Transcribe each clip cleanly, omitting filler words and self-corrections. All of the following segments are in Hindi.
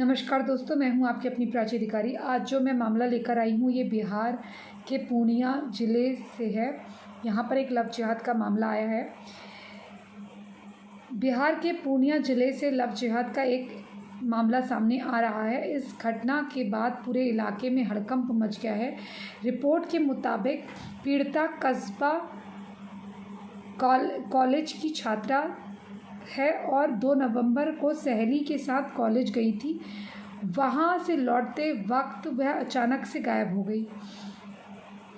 नमस्कार दोस्तों, मैं हूं आपकी अपनी प्राची अधिकारी। आज जो मैं मामला लेकर आई हूं ये बिहार के पूर्णिया ज़िले से है। यहां पर एक लव जिहाद का मामला आया है। बिहार के पूर्णिया ज़िले से लव जिहाद का एक मामला सामने आ रहा है। इस घटना के बाद पूरे इलाके में हड़कंप मच गया है। रिपोर्ट के मुताबिक पीड़िता कस्बा कॉलेज की छात्रा है और 2 नवंबर को सहेली के साथ कॉलेज गई थी। वहां से लौटते वक्त वह अचानक से गायब हो गई।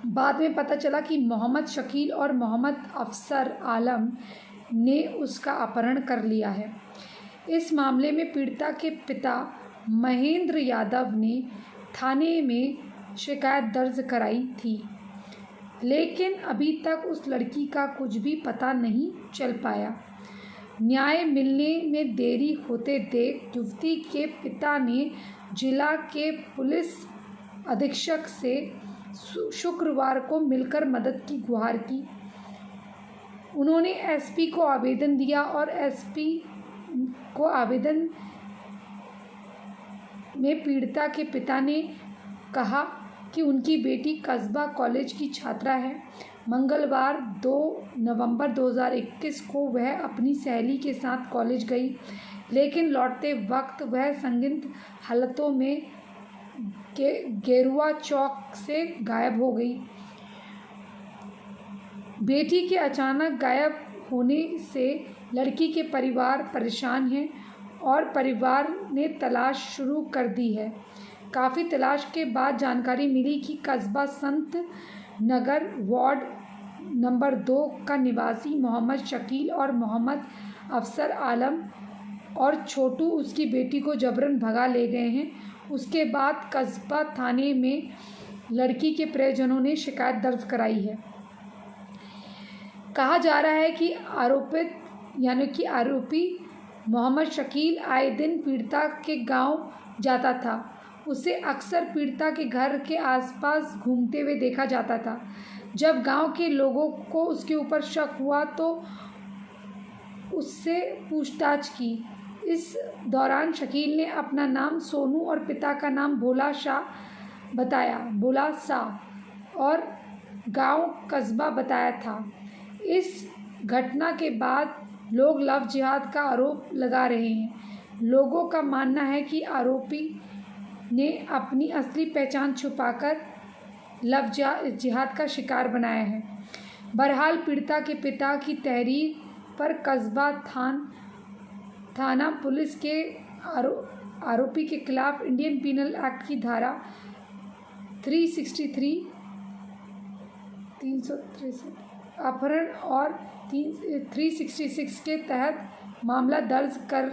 बाद में पता चला कि मोहम्मद शकील और मोहम्मद अफसर आलम ने उसका अपहरण कर लिया है। इस मामले में पीड़िता के पिता महेंद्र यादव ने थाने में शिकायत दर्ज कराई थी, लेकिन अभी तक उस लड़की का कुछ भी पता नहीं चल पाया। न्याय मिलने में देरी होते देख युवती के पिता ने जिला के पुलिस अधीक्षक से शुक्रवार को मिलकर मदद की गुहार की। उन्होंने एसपी को आवेदन दिया और एसपी को आवेदन में पीड़िता के पिता ने कहा कि उनकी बेटी कस्बा कॉलेज की छात्रा है। मंगलवार 2 नवंबर 2021 को वह अपनी सहेली के साथ कॉलेज गई, लेकिन लौटते वक्त वह संदिग्ध हालतों में गेरुआ चौक से गायब हो गई। बेटी के अचानक गायब होने से लड़की के परिवार परेशान है और परिवार ने तलाश शुरू कर दी है। काफ़ी तलाश के बाद जानकारी मिली कि कस्बा संत नगर वार्ड नंबर 2 का निवासी मोहम्मद शकील और मोहम्मद अफसर आलम और छोटू उसकी बेटी को जबरन भगा ले गए हैं। उसके बाद कस्बा थाने में लड़की के परिजनों ने शिकायत दर्ज कराई है। कहा जा रहा है कि आरोपी मोहम्मद शकील आए दिन पीड़िता के गांव जाता था। उसे अक्सर पीड़िता के घर के आसपास घूमते हुए देखा जाता था। जब गांव के लोगों को उसके ऊपर शक हुआ तो उससे पूछताछ की। इस दौरान शकील ने अपना नाम सोनू और पिता का नाम भोला शाह और गांव कस्बा बताया था। इस घटना के बाद लोग लव जिहाद का आरोप लगा रहे हैं। लोगों का मानना है कि आरोपी ने अपनी असली पहचान छुपाकर लव जिहाद का शिकार बनाया है। बहरहाल पीड़िता के पिता की तहरीर पर कस्बा थाना पुलिस के आरोपी के खिलाफ इंडियन पीनल एक्ट की धारा 363 अपहरण और 366 के तहत मामला दर्ज कर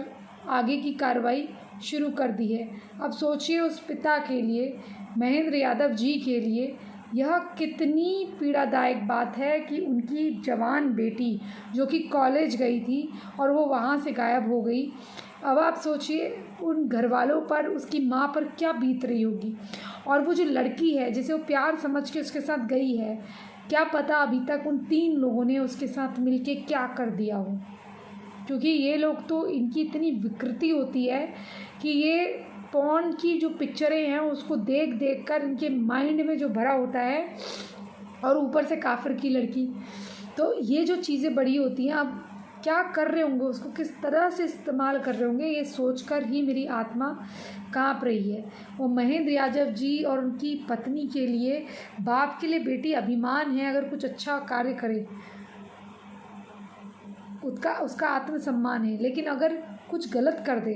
आगे की कार्रवाई शुरू कर दी है। अब सोचिए उस पिता के लिए, महेंद्र यादव जी के लिए यह कितनी पीड़ादायक बात है कि उनकी जवान बेटी जो कि कॉलेज गई थी और वो वहाँ से गायब हो गई। अब आप सोचिए उन घर वालों पर, उसकी माँ पर क्या बीत रही होगी। और वो जो लड़की है जिसे वो प्यार समझ के उसके साथ गई है, क्या पता अभी तक उन 3 लोगों ने उसके साथ मिलके क्या कर दिया हो। क्योंकि ये लोग तो, इनकी इतनी विकृति होती है कि ये पॉर्न की जो पिक्चरें हैं उसको देख देख कर इनके माइंड में जो भरा होता है, और ऊपर से काफिर की लड़की, तो ये जो चीज़ें बड़ी होती हैं, अब क्या कर रहे होंगे, उसको किस तरह से इस्तेमाल कर रहे होंगे, ये सोचकर ही मेरी आत्मा काँप रही है। वो महेंद्र यादव जी और उनकी पत्नी के लिए, बाप के लिए बेटी अभिमान है। अगर कुछ अच्छा कार्य करे उसका आत्मसम्मान है, लेकिन अगर कुछ गलत कर दे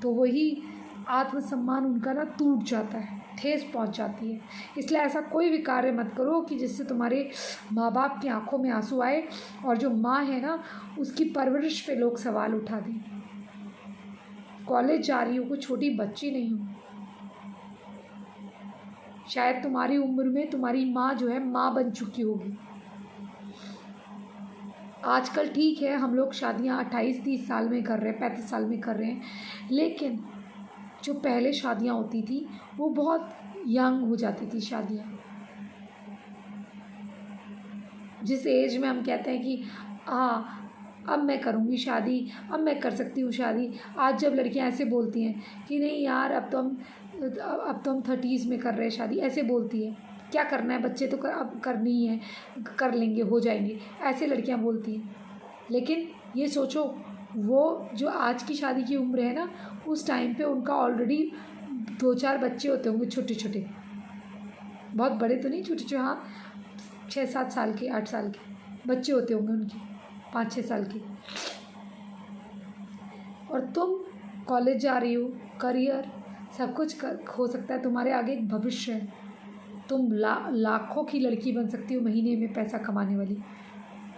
तो वही आत्मसम्मान उनका ना टूट जाता है, ठेस पहुंच जाती है। इसलिए ऐसा कोई भी कार्य मत करो कि जिससे तुम्हारे माँ बाप की आंखों में आंसू आए और जो माँ है ना उसकी परवरिश पे लोग सवाल उठा दें। कॉलेज जा रही हो, कोई छोटी बच्ची नहीं हो। शायद तुम्हारी उम्र में तुम्हारी माँ जो है माँ बन चुकी होगी। आजकल ठीक है, हम लोग शादियाँ 28-30 साल में कर रहे हैं, 35 साल में कर रहे हैं, लेकिन जो पहले शादियाँ होती थी वो बहुत यंग हो जाती थी शादियाँ। जिस एज में हम कहते हैं कि अब मैं करूँगी शादी, अब मैं कर सकती हूँ शादी। आज जब लड़कियाँ ऐसे बोलती हैं कि नहीं यार अब तो हम 30s में कर रहे हैं शादी, ऐसे बोलती है, क्या करना है, बच्चे तो अब करनी ही है, कर लेंगे, हो जाएंगे, ऐसे लड़कियाँ बोलती हैं। लेकिन ये सोचो, वो जो आज की शादी की उम्र है ना, उस टाइम पे उनका ऑलरेडी 2-4 बच्चे होते होंगे छोटे छोटे, बहुत बड़े तो नहीं, छोटे छोटे, हाँ 6-7 साल के, 8 साल के बच्चे होते होंगे उनके, 5-6 साल के। और तुम कॉलेज जा रही हो, करियर सब कुछ हो सकता है, तुम्हारे आगे एक भविष्य है। तुम लाखों की लड़की बन सकती हो, महीने में पैसा कमाने वाली,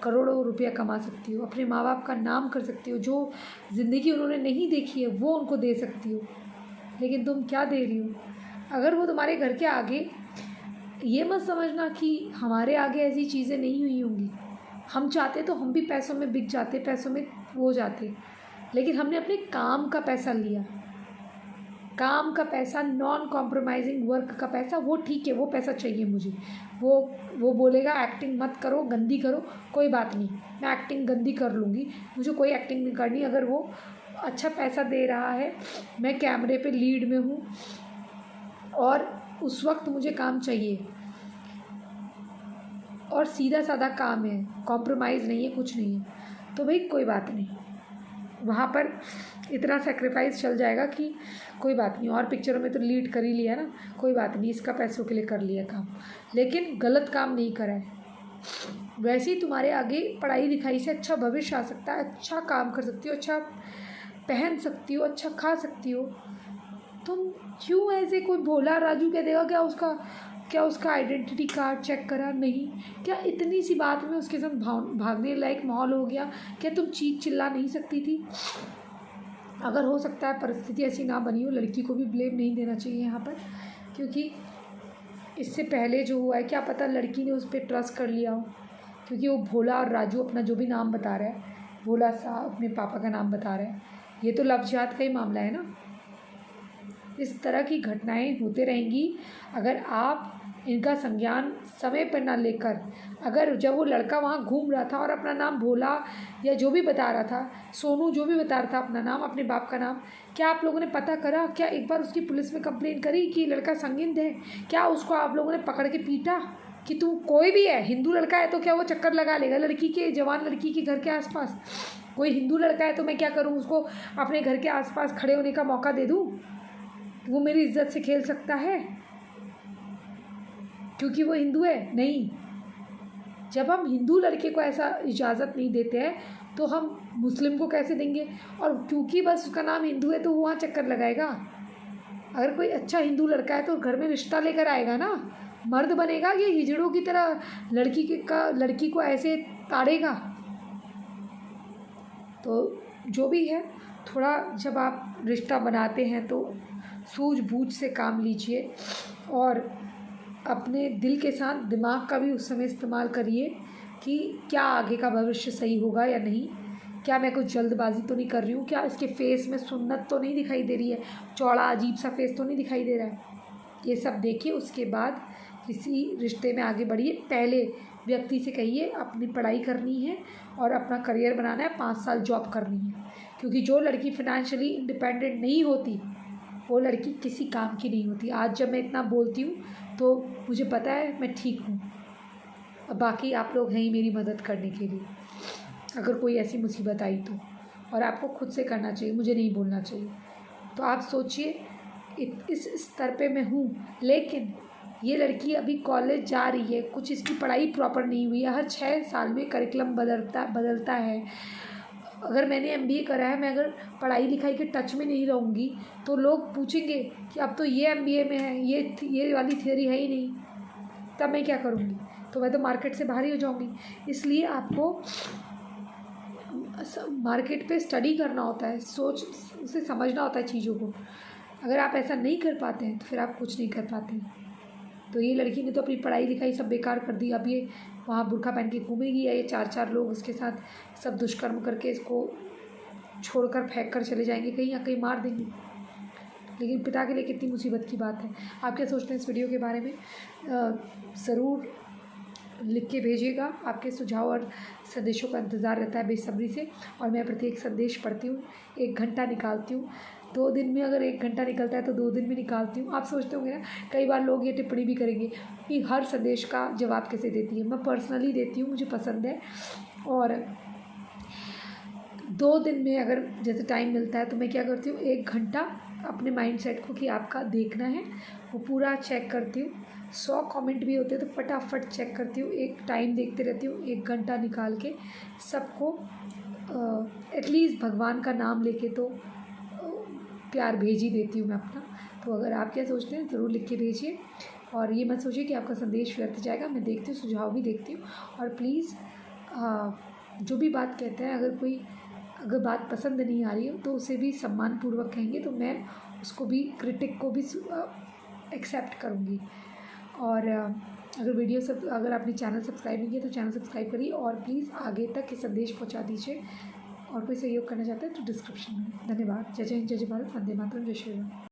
करोड़ों रुपया कमा सकती हो, अपने माँ बाप का नाम कर सकती हो, जो ज़िंदगी उन्होंने नहीं देखी है वो उनको दे सकती हो। लेकिन तुम क्या दे रही हो? अगर वो तुम्हारे घर के आगे, ये मत समझना कि हमारे आगे ऐसी चीज़ें नहीं हुई होंगी, हम चाहते तो हम भी पैसों में बिक जाते, पैसों में हो जाते, लेकिन हमने अपने काम का पैसा लिया, काम का पैसा, नॉन कॉम्प्रोमाइजिंग वर्क का पैसा, वो ठीक है, वो पैसा चाहिए मुझे। वो बोलेगा एक्टिंग मत करो, गंदी करो, कोई बात नहीं, मैं एक्टिंग गंदी कर लूँगी, मुझे कोई एक्टिंग नहीं करनी। अगर वो अच्छा पैसा दे रहा है, मैं कैमरे पे लीड में हूँ और उस वक्त मुझे काम चाहिए और सीधा साधा काम है, कॉम्प्रोमाइज़ नहीं है, कुछ नहीं है, तो भाई कोई बात नहीं, वहाँ पर इतना सेक्रीफाइस चल जाएगा कि कोई बात नहीं। और पिक्चरों में तो लीड कर ही लिया ना, कोई बात नहीं, इसका पैसों के लिए कर लिया काम, लेकिन गलत काम नहीं करा है। वैसे ही तुम्हारे आगे पढ़ाई लिखाई से अच्छा भविष्य आ सकता है, अच्छा काम कर सकती हो, अच्छा पहन सकती हो, अच्छा खा सकती हो। तुम क्यों ऐसे, कोई भोला राजू कह देगा क्या उसका आइडेंटिटी कार्ड चेक करा? नहीं। क्या इतनी सी बात में उसके साथ भागने लायक माहौल हो गया? क्या तुम चीख चिल्ला नहीं सकती थी? अगर हो सकता है परिस्थिति ऐसी ना बनी हो, लड़की को भी ब्लेम नहीं देना चाहिए यहाँ पर, क्योंकि इससे पहले जो हुआ है, क्या पता लड़की ने उस पर ट्रस्ट कर लिया हो, क्योंकि वो भोला और राजू अपना जो भी नाम बता रहा है, भोला सा अपने पापा का नाम बता रहा है, ये तो लव जिहाद का ही मामला है ना। इस तरह की घटनाएं होते रहेंगी अगर आप इनका संज्ञान समय पर ना लेकर। अगर जब वो लड़का वहाँ घूम रहा था और अपना नाम भोला या जो भी बता रहा था, सोनू जो भी बता रहा था अपना नाम, अपने बाप का नाम, क्या आप लोगों ने पता करा? क्या एक बार उसकी पुलिस में कंप्लेन करी कि लड़का संगिंद है? क्या उसको आप लोगों ने पकड़ के पीटा कि तू कोई भी है, हिंदू लड़का है तो क्या वो चक्कर लगा लेगा लड़की के, जवान लड़की के घर के आसपास? कोई हिंदू लड़का है तो मैं क्या करूँ, उसको अपने घर के आसपास खड़े होने का मौका दे दूँ? वो मेरी इज्जत से खेल सकता है क्योंकि वो हिंदू है? नहीं। जब हम हिंदू लड़के को ऐसा इजाज़त नहीं देते हैं तो हम मुस्लिम को कैसे देंगे? और क्योंकि बस उसका नाम हिंदू है तो वो वहाँ चक्कर लगाएगा? अगर कोई अच्छा हिंदू लड़का है तो घर में रिश्ता लेकर आएगा ना, मर्द बनेगा, ये हिजड़ों की तरह लड़की को ऐसे ताड़ेगा? तो जो भी है, थोड़ा जब आप रिश्ता बनाते हैं तो सूझबूझ से काम लीजिए और अपने दिल के साथ दिमाग का भी उस समय इस्तेमाल करिए कि क्या आगे का भविष्य सही होगा या नहीं, क्या मैं कुछ जल्दबाजी तो नहीं कर रही हूँ, क्या इसके फेस में सुन्नत तो नहीं दिखाई दे रही है, चौड़ा अजीब सा फेस तो नहीं दिखाई दे रहा है। ये सब देखिए, उसके बाद किसी रिश्ते में आगे बढ़िए। पहले व्यक्ति से कहिए अपनी पढ़ाई करनी है और अपना करियर बनाना है, 5 साल जॉब करनी है, क्योंकि जो लड़की फाइनेंशियली इंडिपेंडेंट नहीं होती वो लड़की किसी काम की नहीं होती। आज जब मैं इतना बोलती हूँ तो मुझे पता है मैं ठीक हूँ, अब बाकी आप लोग हैं ही मेरी मदद करने के लिए अगर कोई ऐसी मुसीबत आई तो। और आपको खुद से करना चाहिए, मुझे नहीं बोलना चाहिए। तो आप सोचिए इस स्तर पे मैं हूँ, लेकिन ये लड़की अभी कॉलेज जा रही है, कुछ इसकी पढ़ाई प्रॉपर नहीं हुई है, हर 6 साल में करिकुलम बदलता है। अगर मैंने MBA करा है, मैं अगर पढ़ाई लिखाई के टच में नहीं रहूँगी तो लोग पूछेंगे कि अब तो ये MBA में है, ये वाली थियोरी है ही नहीं, तब मैं क्या करूँगी? तो मैं तो मार्केट से बाहर ही हो जाऊँगी। इसलिए आपको मार्केट पे स्टडी करना होता है, सोच उसे समझना होता है चीज़ों को। अगर आप ऐसा नहीं कर पाते हैं तो फिर आप कुछ नहीं कर पाते हैं। तो ये लड़की ने तो अपनी पढ़ाई लिखाई सब बेकार कर दी। अब ये वहाँ बुर्का पहन के घूमेगी या ये 4 लोग उसके साथ सब दुष्कर्म करके इसको छोड़कर फेंक कर चले जाएंगे, कहीं या कहीं मार देंगे। लेकिन पिता के लिए कितनी मुसीबत की बात है। आप क्या सोचते हैं इस वीडियो के बारे में? ज़रूर लिख के भेजिएगा। आपके सुझाव और संदेशों का इंतज़ार रहता है बेसब्री से। और मैं प्रत्येक संदेश पढ़ती हूँ, 1 घंटा निकालती हूँ। 2 दिन में अगर 1 घंटा निकलता है तो 2 दिन में निकालती हूँ। आप सोचते होंगे ना, कई बार लोग ये टिप्पणी भी करेंगे कि हर संदेश का जवाब कैसे देती है। मैं पर्सनली देती हूँ, मुझे पसंद है। और 2 दिन में अगर जैसे टाइम मिलता है तो मैं क्या करती हूँ, 1 घंटा अपने माइंडसेट को कि आपका देखना है वो पूरा चेक करती हूँ। 100 कमेंट भी होते हैं तो फटाफट चेक करती हूँ, एक टाइम देखते रहती हूँ, 1 घंटा निकाल के सबको एटलीस्ट भगवान का नाम लेके तो प्यार भेज ही देती हूँ मैं अपना। तो अगर आप क्या सोचते हैं ज़रूर लिख के भेजिए। और ये मत सोचिए कि आपका संदेश व्यर्थ जाएगा। मैं देखती हूँ, सुझाव भी देखती हूँ। और प्लीज़ जो भी बात कहते हैं, अगर बात पसंद नहीं आ रही हो तो उसे भी सम्मानपूर्वक कहेंगे तो मैं उसको भी, क्रिटिक को भी एक्सेप्ट करूँगी। और अगर आपने चैनल सब्सक्राइब नहीं किया तो चैनल सब्सक्राइब करिए और प्लीज़ आगे तक ये संदेश पहुंचा दीजिए। और कोई सहयोग करना चाहता है तो डिस्क्रिप्शन में। धन्यवाद। जय जय हिंद, जय जय भारत, वंदे मातरम, जय श्री राम।